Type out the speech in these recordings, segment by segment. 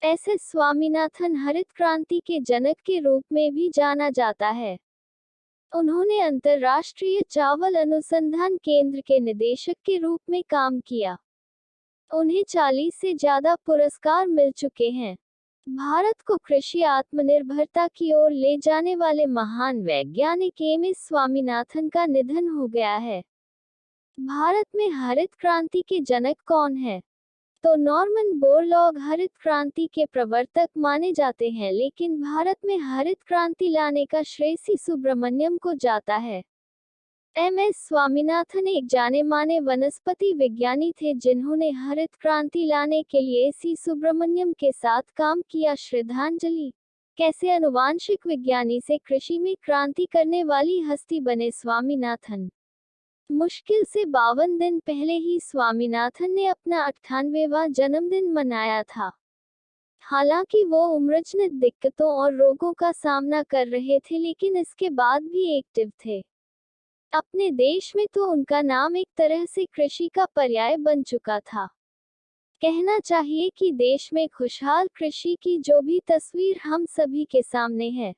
S Swaminathan हरित क्रांति के जनक के रूप में भी जाना जाता है। उन्होंने अंतर्राष्ट्रीय चावल अनुसंधान केंद्र के निदेशक के रूप में काम किया। उन्हें 40 से ज्यादा पुरस्कार मिल चुके हैं। भारत को कृषि आत्मनिर्भरता की ओर ले जाने वाले महान वैज्ञानिक एस स्वामीनाथन का निधन हो गया है। भारत में हरित क्रांति के जनक कौन है? तो नॉर्मन बोरलॉग हरित क्रांति के प्रवर्तक माने जाते हैं, लेकिन भारत में हरित क्रांति लाने का श्रेय सी सुब्रमण्यम को जाता है। एस स्वामीनाथन एक जाने माने वनस्पति विज्ञानी थे जिन्होंने हरित क्रांति लाने के लिए सी सुब्रमण्यम के साथ काम किया। श्रद्धांजलि। कैसे आनुवांशिक विज्ञानी से कृषि में क्रांति करने वाली हस्ती बने स्वामीनाथन? मुश्किल से 52 दिन पहले ही स्वामीनाथन ने अपना 98वां जन्मदिन मनाया था। हालांकि वो उम्रजनित दिक्कतों और रोगों का सामना कर रहे थे, लेकिन इसके बाद भी एक्टिव थे। अपने देश में तो उनका नाम एक तरह से कृषि का पर्याय बन चुका था। कहना चाहिए कि देश में खुशहाल कृषि की जो भी तस्वीर हम सभी के सामने है,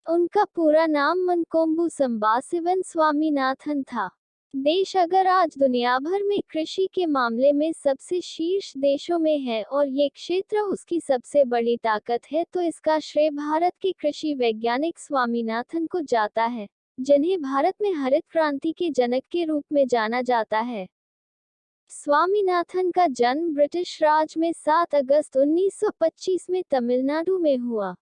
उनका पूरा नाम मनकोम्बु संबासिवन स्वामीनाथन था। देश अगर आज दुनिया भर में कृषि के मामले में सबसे शीर्ष देशों में है और ये क्षेत्र उसकी सबसे बड़ी ताकत है, तो इसका श्रेय भारत के कृषि वैज्ञानिक स्वामीनाथन को जाता है, जिन्हें भारत में हरित क्रांति के जनक के रूप में जाना जाता है। स्वामीनाथन का जन्म ब्रिटिश राज में 7 अगस्त 1925 में तमिलनाडु में हुआ।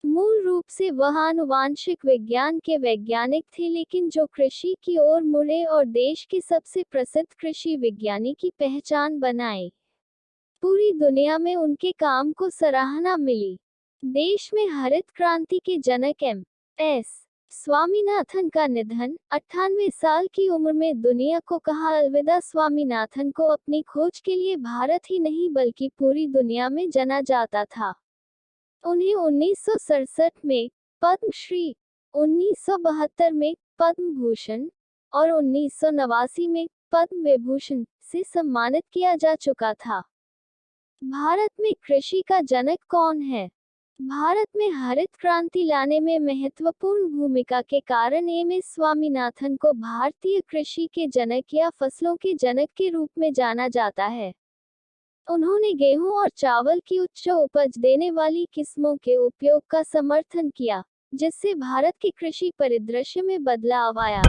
मूल रूप से वह आनुवांशिक विज्ञान के वैज्ञानिक थे, लेकिन जो कृषि की ओर मुड़े और देश के सबसे प्रसिद्ध कृषि विज्ञानी की पहचान बनाए। पूरी दुनिया में उनके काम को सराहना मिली। देश में हरित क्रांति के जनक एस स्वामीनाथन का निधन। 98 साल की उम्र में दुनिया को कहा अलविदा। स्वामीनाथन को अपनी खोज के लिए भारत ही नहीं बल्कि पूरी दुनिया में जाना जाता था। उन्हें 1967 में पद्मश्री, 1972 में पद्म भूषण और 1989 में पद्म विभूषण से सम्मानित किया जा चुका था। भारत में कृषि का जनक कौन है? भारत में हरित क्रांति लाने में महत्वपूर्ण भूमिका के कारण एस स्वामीनाथन को भारतीय कृषि के जनक या फसलों के जनक के रूप में जाना जाता है। उन्होंने गेहूं और चावल की उच्च उपज देने वाली किस्मों के उपयोग का समर्थन किया, जिससे भारत के कृषि परिदृश्य में बदलाव आया।